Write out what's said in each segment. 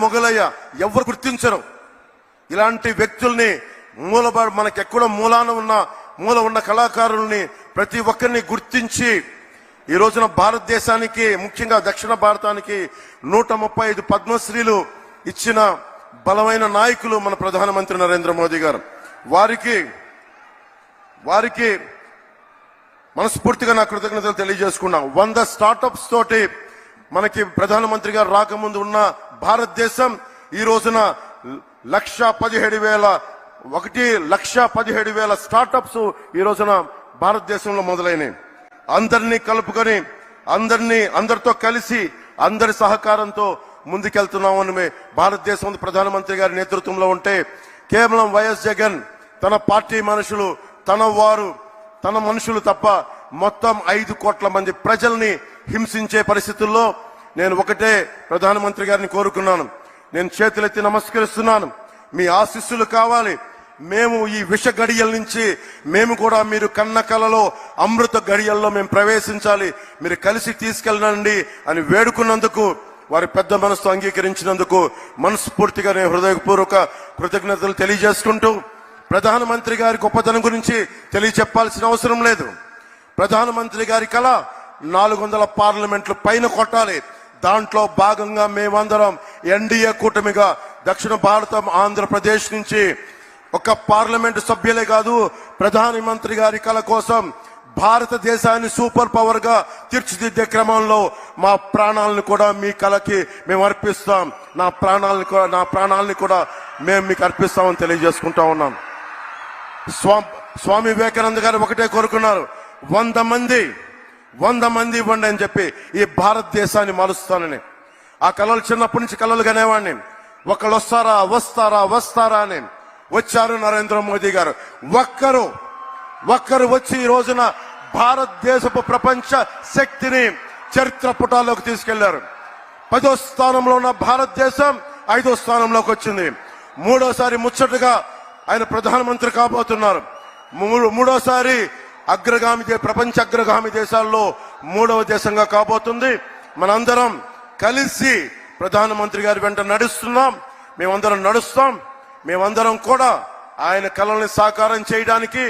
మొగలయ్య ఎవరు గుర్తించరు. ఇలాంటి వ్యక్తుల్ని మనకెక్కడ మూల ఉన్న కళాకారుల్ని ప్రతి ఒక్కరిని గుర్తించి ఈ రోజున భారతదేశానికి ముఖ్యంగా దక్షిణ భారతానికి 135 పద్మశ్రీలు ఇచ్చిన బలమైన నాయకులు మన ప్రధానమంత్రి నరేంద్ర మోదీ గారు. వారికి మనస్ఫూర్తిగా నా కృతజ్ఞతలు తెలియజేసుకున్నాం. 100 స్టార్టప్స్ తోటి మనకి ప్రధానమంత్రి గారు రాకముందు ఉన్న భారతదేశం ఈ రోజున 1,17,000 స్టార్టప్స్ ఈ రోజున భారతదేశంలో మొదలైనవి. అందరినీ కలుపుకొని అందరితో కలిసి అందరి సహకారంతో ముందుకెళ్తున్నామని భారతదేశం ప్రధానమంత్రి గారి నేతృత్వంలో ఉంటే కేవలం వైఎస్ జగన్ తన పార్టీ మనుషులు తన మనుషులు తప్ప మొత్తం 5 కోట్ల మంది ప్రజల్ని హింసించే పరిస్థితుల్లో నేను ఒకటే ప్రధానమంత్రి గారిని కోరుకున్నాను. నేను చేతులెత్తి నమస్కరిస్తున్నాను. మీ ఆశీస్సులు కావాలి. మేము ఈ విష గడియల నుంచి మేము కూడా మీరు కన్న కలలో అమృత గడియల్లో మేము ప్రవేశించాలి, మీరు కలిసి తీసుకెళ్ళండి అని వేడుకున్నందుకు వారి పెద్ద మనసుతో అంగీకరించినందుకు మనస్ఫూర్తిగా నేను హృదయపూర్వక కృతజ్ఞతలు తెలియజేసుకుంటూ ప్రధానమంత్రి గారి గొప్పతనం గురించి తెలియచెప్పాల్సిన అవసరం లేదు. ప్రధానమంత్రి గారి కళ 400 పార్లమెంట్లు పైన కొట్టాలి. దాంట్లో భాగంగా మేమందరం ఎన్డీఏ కూటమిగా దక్షిణ భారతం ఆంధ్రప్రదేశ్ నుంచి ఒక పార్లమెంటు సభ్యులే కాదు, ప్రధానమంత్రి గారి కళ కోసం భారతదేశాన్ని సూపర్ పవర్ గా తీర్చిదిద్దే క్రమంలో మా ప్రాణాలను కూడా మీ కళకి మేము అర్పిస్తాం. నా ప్రాణాలని కూడా మేము మీకు అర్పిస్తామని తెలియజేసుకుంటా ఉన్నాం. స్వామి వివేకానంద గారు ఒకటే కోరుకున్నారు, 100 మంది ఇవ్వండి అని చెప్పి ఈ భారతదేశాన్ని మారుస్తానని. ఆ కళలు చిన్నప్పటి నుంచి కళలు కనేవాడిని. ఒకళ్ళు వస్తారా అని వచ్చారు నరేంద్ర మోదీ గారు. ఒక్కరు వచ్చి ఈ రోజున భారతదేశపు ప్రపంచ శక్తిని చరిత్ర పుటాల్లోకి తీసుకెళ్లారు. 10వ స్థానంలో ఉన్న భారతదేశం 5వ స్థానంలోకి వచ్చింది. మూడోసారి ముచ్చటగా ఆయన ప్రధానమంత్రి కాబోతున్నారు. మూడోసారి ప్రపంచ అగ్రగామి దేశాల్లో 3వ దేశంగా కాబోతుంది. మనందరం కలిసి ప్రధానమంత్రి గారి వెంట నడుస్తున్నాం. మేమందరం నడుస్తాం. మేమందరం కూడా ఆయన కళల్ని సాకారం చేయడానికి,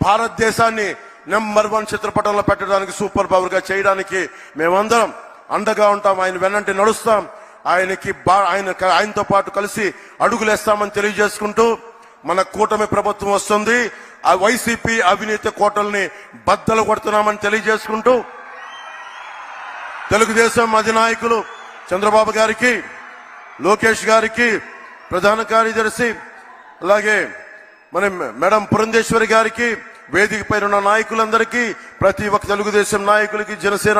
భారతదేశాన్ని నెంబర్ 1 చిత్రపటంలో పెట్టడానికి, సూపర్ పవర్ గా చేయడానికి మేమందరం అండగా ఉంటాం. ఆయన వెన్నంటి నడుస్తాం. ఆయనతో పాటు కలిసి అడుగులేస్తామని తెలియజేసుకుంటూ మన కూటమి ప్రభుత్వం వస్తుంది. ఆ వైసీపీ అవినీతి కోటల్ని బద్దలు కొడుతున్నామని తెలియజేసుకుంటూ తెలుగుదేశం అధినాయకులు చంద్రబాబు గారికి, లోకేష్ గారికి, ప్రధాన కార్యదర్శి అలాగే మన మేడం పురంధేశ్వరి గారికి, వేదిక పైన ఉన్న నాయకులందరికీ, ప్రతి ఒక్క తెలుగుదేశం నాయకులకి, జనసేన